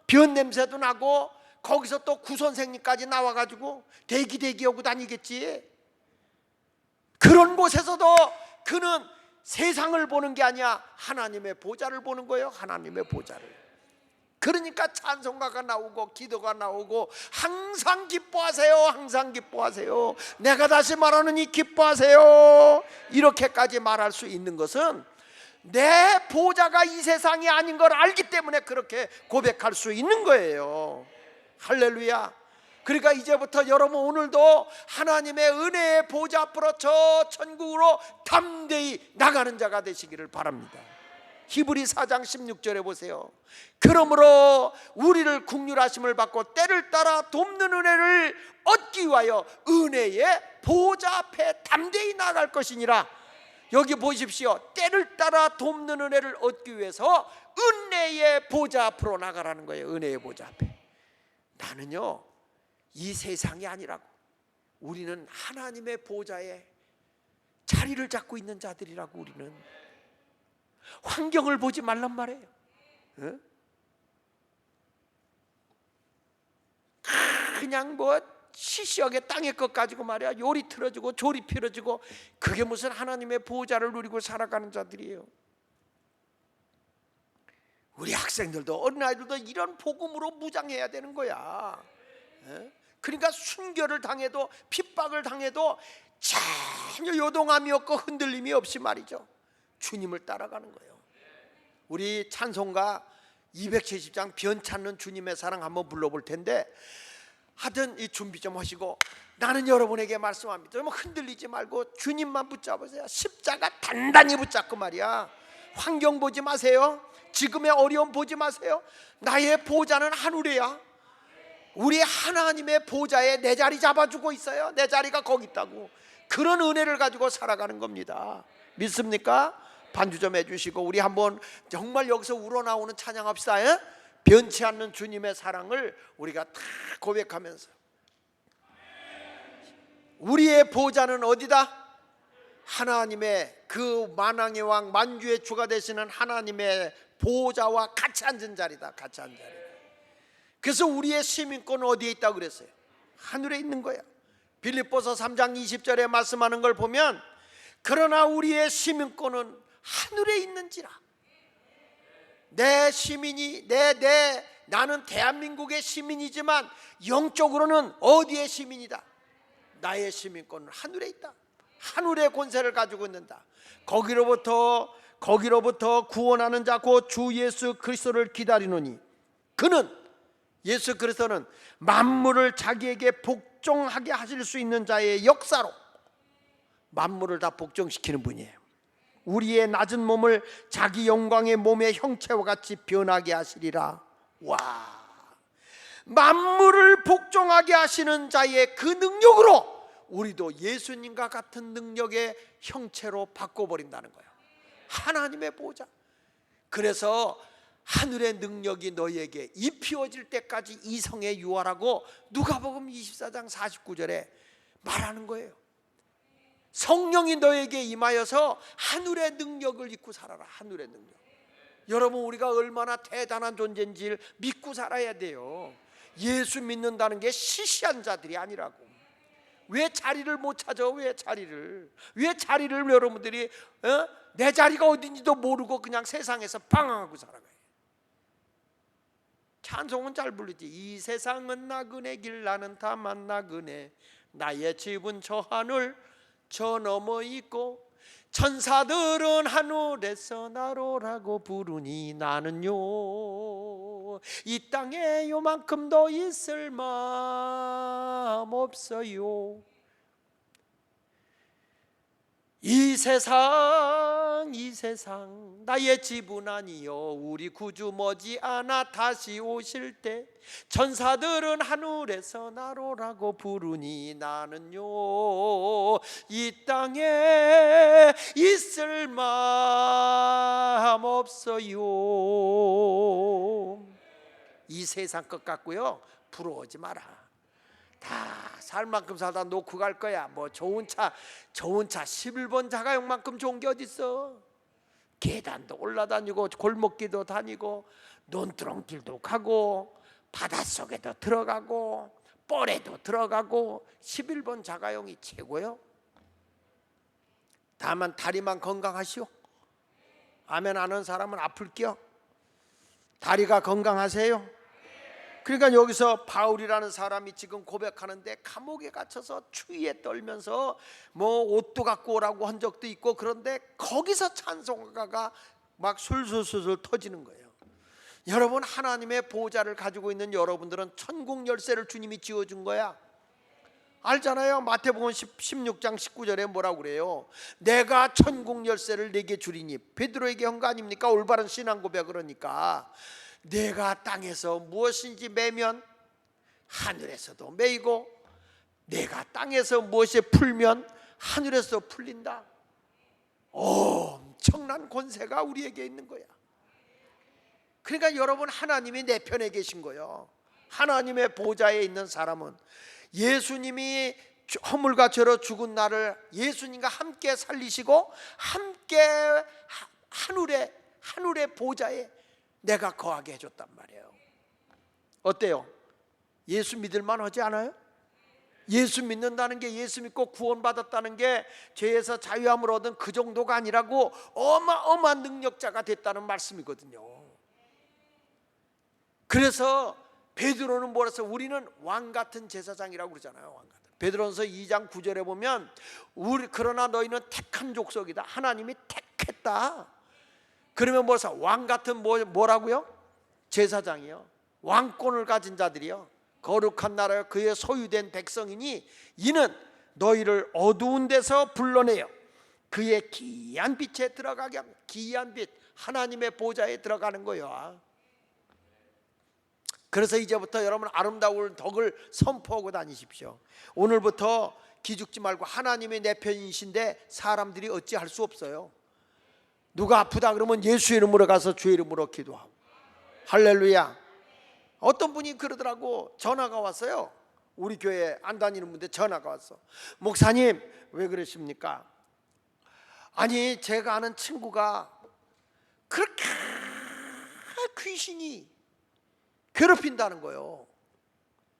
변 냄새도 나고 거기서 또 구선생님까지 나와가지고 대기하고 다니겠지. 그런 곳에서도 그는 세상을 보는 게 아니야. 하나님의 보좌를 보는 거예요. 하나님의 보좌를. 그러니까 찬송가가 나오고 기도가 나오고 항상 기뻐하세요. 항상 기뻐하세요. 내가 다시 말하느니 기뻐하세요. 이렇게까지 말할 수 있는 것은 내 보좌가 이 세상이 아닌 걸 알기 때문에 그렇게 고백할 수 있는 거예요. 할렐루야. 그러니까 이제부터 여러분 오늘도 하나님의 은혜의 보좌 앞으로 저 천국으로 담대히 나가는 자가 되시기를 바랍니다. 히브리 4장 16절에 보세요. 그러므로 우리를 긍휼하심을 받고 때를 따라 돕는 은혜를 얻기 위하여 은혜의 보좌 앞에 담대히 나갈 것이니라. 여기 보십시오. 때를 따라 돕는 은혜를 얻기 위해서 은혜의 보좌 앞으로 나가라는 거예요. 은혜의 보좌 앞에. 나는요 이 세상이 아니라고. 우리는 하나님의 보좌에 자리를 잡고 있는 자들이라고. 우리는 환경을 보지 말란 말이에요. 그냥 뭐 시시하게 땅의 것 가지고 말이야 요리 틀어지고 조리 필어지고 그게 무슨 하나님의 보좌를 누리고 살아가는 자들이에요. 우리 학생들도 어린아이들도 이런 복음으로 무장해야 되는 거야. 그러니까 순교를 당해도 핍박을 당해도 전혀 요동함이 없고 흔들림이 없이 말이죠 주님을 따라가는 거예요. 우리 찬송가 270장 변 찾는 주님의 사랑 한번 불러볼 텐데 하여튼 이 준비 좀 하시고 나는 여러분에게 말씀합니다. 좀 흔들리지 말고 주님만 붙잡으세요. 십자가 단단히 붙잡고 말이야. 환경 보지 마세요. 지금의 어려움 보지 마세요. 나의 보좌는 하늘이야. 우리 하나님의 보좌에 내 자리 잡아주고 있어요. 내 자리가 거기 있다고. 그런 은혜를 가지고 살아가는 겁니다. 믿습니까? 반주 좀 해주시고 우리 한번 정말 여기서 우러나오는 찬양합시다. 변치 않는 주님의 사랑을 우리가 다 고백하면서, 우리의 보좌는 어디다? 하나님의 그 만왕의 왕 만주의 주가 되시는 하나님의 보좌와 같이 앉은 자리다. 같이 앉은 자리. 그래서 우리의 시민권은 어디에 있다고 그랬어요? 하늘에 있는 거야. 빌립보서 3장 20절에 말씀하는 걸 보면, 그러나 우리의 시민권은 하늘에 있는지라. 내 시민이 나는 대한민국의 시민이지만 영적으로는 어디의 시민이다? 나의 시민권은 하늘에 있다. 하늘의 권세를 가지고 있는다. 거기로부터 구원하는 자 곧 주 예수 그리스도를 기다리노니, 그는, 예수 그리스도는 만물을 자기에게 복종하게 하실 수 있는 자의 역사로 만물을 다 복종시키는 분이에요. 우리의 낮은 몸을 자기 영광의 몸의 형체와 같이 변하게 하시리라. 와, 만물을 복종하게 하시는 자의 그 능력으로 우리도 예수님과 같은 능력의 형체로 바꿔버린다는 거예요. 하나님의 보좌. 그래서 하늘의 능력이 너희에게 입히어질 때까지 이성에 유하라고 누가복음 24장 49절에 말하는 거예요. 성령이 너에게 임하여서 하늘의 능력을 입고 살아라. 하늘의 능력. 여러분, 우리가 얼마나 대단한 존재인지를 믿고 살아야 돼요. 예수 믿는다는 게 시시한 자들이 아니라고. 왜 자리를 못 찾아? 왜 자리를 여러분들이 내 자리가 어딘지도 모르고 그냥 세상에서 방황하고 살아가요. 찬송은 잘 부르지. 이 세상은 나그네 길, 나는 다만 나그네, 나의 집은 저 하늘 저 너머 있고, 천사들은 하늘에서 나로라고 부르니 나는요 이 땅에 요만큼도 있을 마음 없어요. 이 세상 나의 집은 아니요 우리 구주 머지않아 다시 오실 때 천사들은 하늘에서 나로라고 부르니 나는요 이 땅에 있을 마음 없어요. 이 세상 것 같고요 부러워하지 마라. 다 살 만큼 살다 놓고 갈 거야. 뭐 좋은 차 11번 자가용만큼 좋은 게 어딨어. 계단도 올라다니고 골목길도 다니고 논두렁길도 가고 바닷속에도 들어가고 뻘에도 들어가고 11번 자가용이 최고요. 다만 다리만 건강하시오. 아멘 하는 사람은 아플게요. 다리가 건강하세요. 그러니까 여기서 바울이라는 사람이 지금 고백하는데, 감옥에 갇혀서 추위에 떨면서 뭐 옷도 갖고 오라고 한 적도 있고, 그런데 거기서 찬송가가 막 술술술 터지는 거예요. 여러분, 하나님의 보좌를 가지고 있는 여러분들은 천국 열쇠를 주님이 지어준 거야. 알잖아요. 마태복음 16장 19절에 뭐라고 그래요? 내가 천국 열쇠를 내게 주리니. 베드로에게 한 거 아닙니까? 올바른 신앙 고백을 하니까. 내가 땅에서 무엇인지 매면 하늘에서도 매이고, 내가 땅에서 무엇이 풀면 하늘에서 풀린다. 엄청난 권세가 우리에게 있는 거야. 그러니까 여러분, 하나님이 내 편에 계신 거예요. 하나님의 보좌에 있는 사람은 예수님이 허물과 죄로 죽은 나를 예수님과 함께 살리시고 함께 하늘의 보좌에 내가 거하게 해줬단 말이에요. 어때요? 예수 믿을만 하지 않아요? 예수 믿는다는 게, 예수 믿고 구원받았다는 게 죄에서 자유함을 얻은 그 정도가 아니라고 어마어마한 능력자가 됐다는 말씀이거든요. 그래서 베드로는 뭐라 했어요? 우리는 왕같은 제사장이라고 그러잖아요. 왕같은. 베드로전서 2장 9절에 보면 그러나 너희는 택한 족속이다. 하나님이 택했다. 그러면 뭐서 왕같은 뭐라고요? 제사장이요. 왕권을 가진 자들이요. 거룩한 나라여 그의 소유된 백성이니 이는 너희를 어두운 데서 불러내어 그의 기이한 빛에 들어가게 합니다. 기이한 빛, 하나님의 보좌에 들어가는 거예요. 그래서 이제부터 여러분 아름다운 덕을 선포하고 다니십시오. 오늘부터 기죽지 말고, 하나님이 내 편이신데 사람들이 어찌할 수 없어요. 누가 아프다 그러면 예수 이름으로 가서 주 이름으로 기도하고, 할렐루야. 어떤 분이 그러더라고. 전화가 왔어요. 우리 교회 안 다니는 분인데 전화가 왔어. 목사님, 왜 그러십니까? 아니, 제가 아는 친구가 그렇게 귀신이 괴롭힌다는 거예요.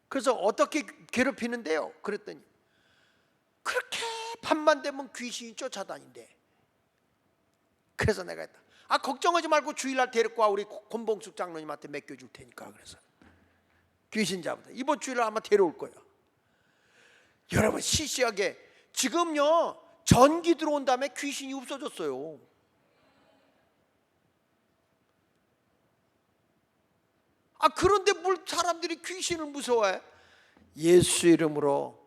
그래서 어떻게 괴롭히는데요? 그랬더니 그렇게 밤만 되면 귀신이 쫓아다닌대. 그래서 내가 했다. 걱정하지 말고 주일날 데리고 와. 우리 권봉숙 장로님한테 맡겨줄 테니까. 그래서 귀신 잡았다. 이번 주일날 아마 데려올 거야. 여러분, 시시하게 지금요 전기 들어온 다음에 귀신이 없어졌어요. 그런데 뭘 사람들이 귀신을 무서워해? 예수 이름으로,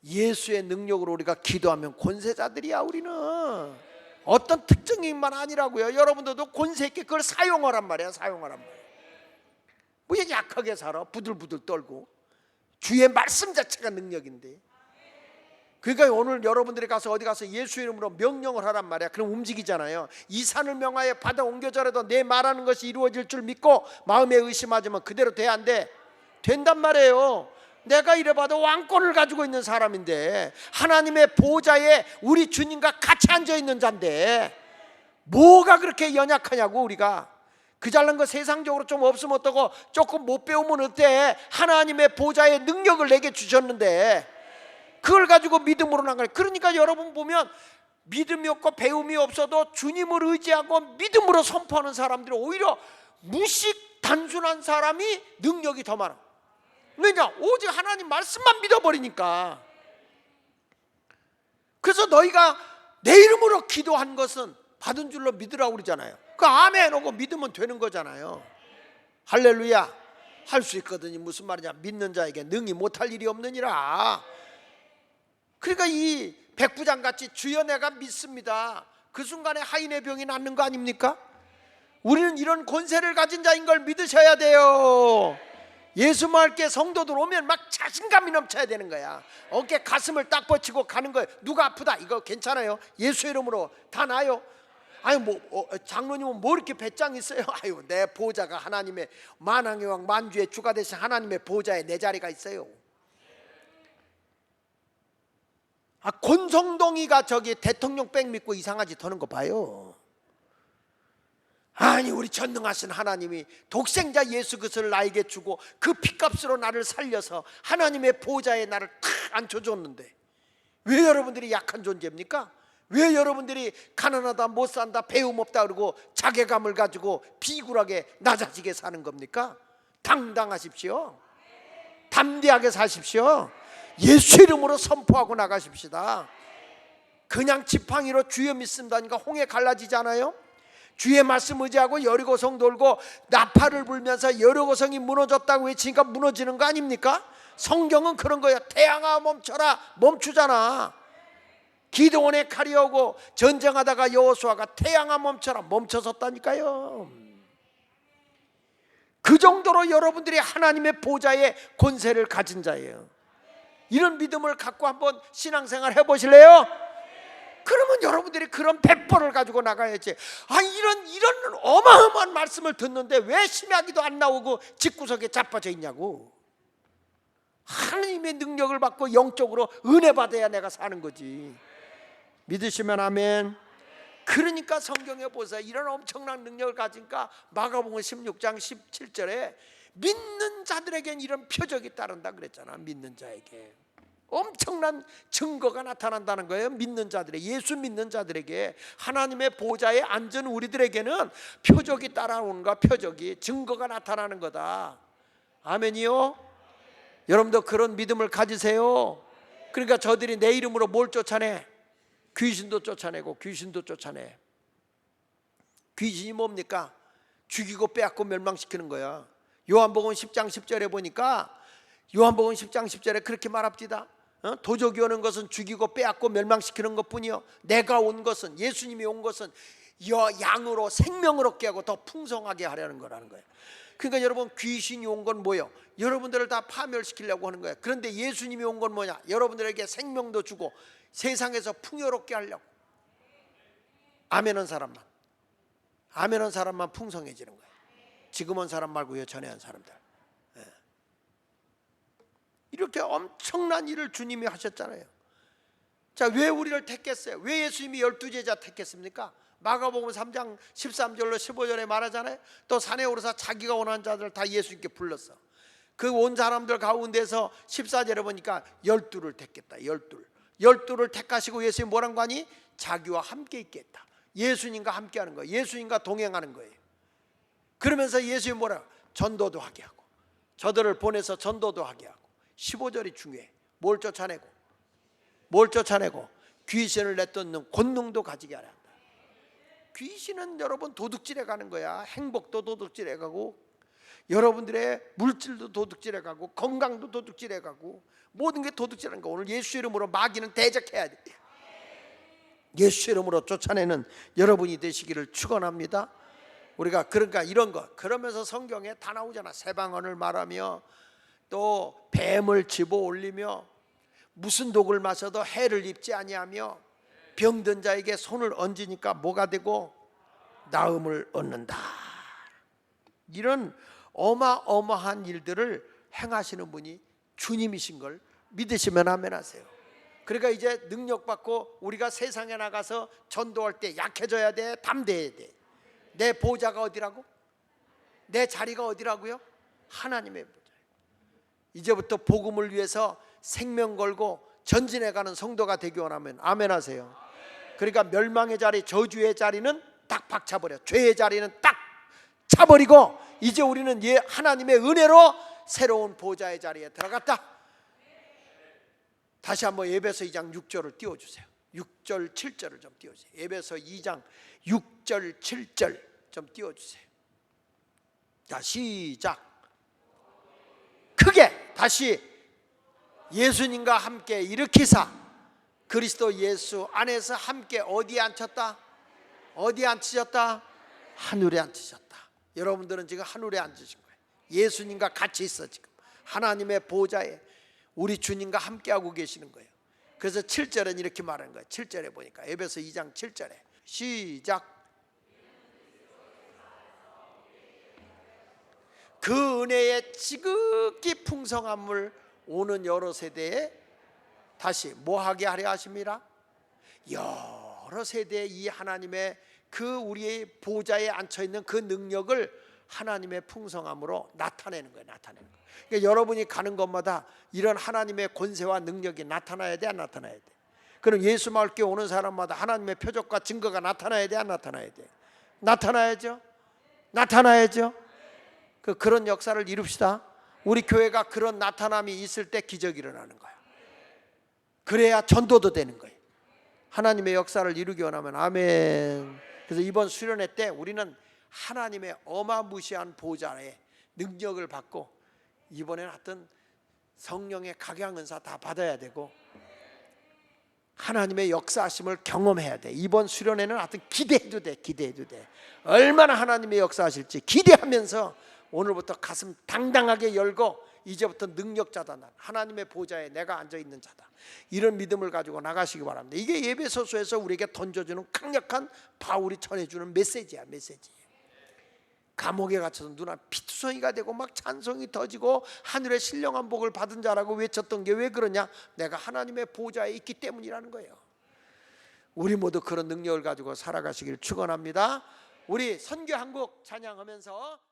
예수의 능력으로 우리가 기도하면 권세자들이야. 우리는 어떤 특정인만 아니라고요. 여러분들도 권세 있게 그걸 사용하란 말이야. 사용하란 말이야. 왜 약하게 살아? 부들부들 떨고. 주의 말씀 자체가 능력인데. 그러니까 오늘 여러분들이 가서 어디 가서 예수 이름으로 명령을 하란 말이야. 그럼 움직이잖아요. 이 산을 명하여 바다 옮겨져라도 내 말하는 것이 이루어질 줄 믿고 마음에 의심하지만 그대로 돼, 안 돼? 된단 말이에요. 내가 이래봐도 왕권을 가지고 있는 사람인데, 하나님의 보좌에 우리 주님과 같이 앉아있는 자인데 뭐가 그렇게 연약하냐고. 우리가 그 잘난 거 세상적으로 좀 없으면 어떠고 조금 못 배우면 어때? 하나님의 보좌의 능력을 내게 주셨는데 그걸 가지고 믿음으로 나가요. 그러니까 여러분 보면 믿음이 없고 배움이 없어도 주님을 의지하고 믿음으로 선포하는 사람들이 오히려 무식 단순한 사람이 능력이 더 많아. 왜냐? 오직 하나님 말씀만 믿어버리니까. 그래서 너희가 내 이름으로 기도한 것은 받은 줄로 믿으라고 그러잖아요. 그 아멘 하고 믿으면 되는 거잖아요. 할렐루야. 할 수 있거든요. 무슨 말이냐? 믿는 자에게 능히 못할 일이 없느니라. 그러니까 이 백부장같이 주여 내가 믿습니다. 그 순간에 하인의 병이 낫는 거 아닙니까? 우리는 이런 권세를 가진 자인 걸 믿으셔야 돼요. 예수 말께 성도들 오면 막 자신감이 넘쳐야 되는 거야. 어깨 가슴을 딱 뻗치고 가는 거예요. 누가 아프다 이거 괜찮아요. 예수 이름으로 다 나요. 장로님은 뭐 이렇게 배짱 있어요? 내 보좌가 하나님의 만왕의 왕 만주의 주가 되신 하나님의 보좌에 내 자리가 있어요. 권성동이가 저기 대통령 백 믿고 이상한 짓 하는 거 봐요. 아니, 우리 전능하신 하나님이 독생자 예수 그리스도를 나에게 주고 그 피값으로 나를 살려서 하나님의 보좌에 나를 탁 앉혀줬는데 왜 여러분들이 약한 존재입니까? 왜 여러분들이 가난하다, 못 산다, 배움 없다 그러고 자괴감을 가지고 비굴하게 낮아지게 사는 겁니까? 당당하십시오. 담대하게 사십시오. 예수 이름으로 선포하고 나가십시다. 그냥 지팡이로 주여 믿습니다니까 홍해 갈라지지 않아요? 주의 말씀 의지하고 여리고성 돌고 나팔을 불면서 여리고성이 무너졌다고 외치니까 무너지는 거 아닙니까? 성경은 그런 거예요. 태양아 멈춰라, 멈추잖아. 기드온의 칼이 오고 전쟁하다가 여호수아가 태양아 멈춰라, 멈춰섰다니까요. 그 정도로 여러분들이 하나님의 보좌에 권세를 가진 자예요. 이런 믿음을 갖고 한번 신앙생활 해보실래요? 그러면 여러분들이 그런 백보를 가지고 나가야지. 이런 어마어마한 말씀을 듣는데 왜 심야기도 안 나오고 집구석에 자빠져 있냐고. 하나님의 능력을 받고 영적으로 은혜 받아야 내가 사는 거지. 믿으시면 아멘. 그러니까 성경에 보세요. 이런 엄청난 능력을 가지니까 마가복음 16장 17절에 믿는 자들에겐 이런 표적이 따른다 그랬잖아. 믿는 자에게 엄청난 증거가 나타난다는 거예요. 믿는 자들에게, 예수 믿는 자들에게, 하나님의 보좌에 앉은 우리들에게는 표적이 따라오는 거야. 표적이, 증거가 나타나는 거다. 아멘이요? 여러분도 그런 믿음을 가지세요. 그러니까 저들이 내 이름으로 뭘 쫓아내? 귀신도 쫓아내고 귀신도 쫓아내. 귀신이 뭡니까? 죽이고 빼앗고 멸망시키는 거야. 요한복음 10장 10절에 보니까 요한복음 10장 10절에 그렇게 말합니다. 도적이 오는 것은 죽이고 빼앗고 멸망시키는 것뿐이요, 내가 온 것은, 예수님이 온 것은 양으로 생명을 얻게 하고 더 풍성하게 하려는 거라는 거예요. 그러니까 여러분, 귀신이 온 건 뭐예요? 여러분들을 다 파멸시키려고 하는 거예요. 그런데 예수님이 온 건 뭐냐? 여러분들에게 생명도 주고 세상에서 풍요롭게 하려고. 아멘한 사람만, 아멘한 사람만 풍성해지는 거예요. 지금 온 사람 말고요, 전에 한 사람들. 이렇게 엄청난 일을 주님이 하셨잖아요. 자, 왜 우리를 택했어요? 왜 예수님이 12제자 택했습니까? 마가복음 3장 13절로 15절에 말하잖아요. 또 산에 오르사 자기가 원하는 자들 다 예수님께 불렀어. 그 온 사람들 가운데서 14절에 보니까 12를 택했다. 12를 택하시고 예수님 뭐란 거 아니? 자기와 함께 있겠다. 예수님과 함께 하는 거예요. 예수님과 동행하는 거예요. 그러면서 예수님 뭐라? 전도도 하게 하고, 저들을 보내서 전도도 하게 하고. 15절이 중요해. 뭘 쫓아내고? 귀신을 내쫓는 권능도 가지게 하라. 귀신은 여러분 도둑질해 가는 거야. 행복도 도둑질해 가고, 여러분들의 물질도 도둑질해 가고, 건강도 도둑질해 가고, 모든 게 도둑질하는 거. 오늘 예수 이름으로 마귀는 대적해야 돼. 예수 이름으로 쫓아내는 여러분이 되시기를 축원합니다. 우리가 그러니까 이런 거, 그러면서 성경에 다 나오잖아. 새방언을 말하며, 또 뱀을 집어 올리며, 무슨 독을 마셔도 해를 입지 아니하며, 병든 자에게 손을 얹으니까 뭐가 되고? 나음을 얻는다. 이런 어마어마한 일들을 행하시는 분이 주님이신 걸 믿으시면 아멘 하세요. 그러니까 이제 능력 받고 우리가 세상에 나가서 전도할 때 약해져야 돼, 담대해야 돼. 내 보좌가 어디라고? 내 자리가 어디라고요? 하나님의 보좌. 이제부터 복음을 위해서 생명 걸고 전진해가는 성도가 되기 원하면 아멘 하세요. 그러니까 멸망의 자리, 저주의 자리는 딱 박차버려. 죄의 자리는 딱 차버리고, 이제 우리는 하나님의 은혜로 새로운 보좌의 자리에 들어갔다. 다시 한번 에베소 2장 6절을 띄워주세요. 6절 7절을 좀 띄워주세요. 에베소 2장 6절 7절 좀 띄워주세요. 자, 시작. 크게 다시. 예수님과 함께 일으키사 그리스도 예수 안에서 함께 어디에 앉혔다? 어디에 앉히셨다? 하늘에 앉히셨다. 여러분들은 지금 하늘에 앉으신 거예요. 예수님과 같이 있어. 지금 하나님의 보좌에 우리 주님과 함께하고 계시는 거예요. 그래서 7절은 이렇게 말하는 거예요. 7절에 보니까 에베소 2장 7절에 시작. 그 은혜의 지극히 풍성함을 오는 여러 세대에 다시 뭐하게 하려 하십니다. 여러 세대에 이 하나님의 그 우리의 보좌에 앉혀있는 그 능력을 하나님의 풍성함으로 나타내는 거예요. 나타내는 거예요. 그러니까 여러분이 가는 곳마다 이런 하나님의 권세와 능력이 나타나야 돼, 안 나타나야 돼? 그럼 예수 마을교회 오는 사람마다 하나님의 표적과 증거가 나타나야 돼, 안 나타나야 돼? 나타나야죠. 나타나야죠. 그런 역사를 이룹시다. 우리 교회가 그런 나타남이 있을 때 기적이 일어나는 거야. 그래야 전도도 되는 거예요. 하나님의 역사를 이루기 원하면 아멘. 그래서 이번 수련회 때 우리는 하나님의 어마무시한 보좌에 능력을 받고, 이번에는 하여튼 성령의 각양은사 다 받아야 되고 하나님의 역사하심을 경험해야 돼. 이번 수련회는 하여튼 기대해도 돼. 기대해도 돼. 얼마나 하나님의 역사하실지 기대하면서 오늘부터 가슴 당당하게 열고, 이제부터 능력자다. 난 하나님의 보좌에 내가 앉아있는 자다. 이런 믿음을 가지고 나가시기 바랍니다. 이게 에베소서에서 우리에게 던져주는 강력한 바울이 전해주는 메시지야. 메시지. 감옥에 갇혀서 눈앞 피투성이가 되고 막 찬송이 터지고 하늘의 신령한 복을 받은 자라고 외쳤던 게 왜 그러냐? 내가 하나님의 보좌에 있기 때문이라는 거예요. 우리 모두 그런 능력을 가지고 살아가시길 축원합니다. 우리 선교 한 곡 찬양하면서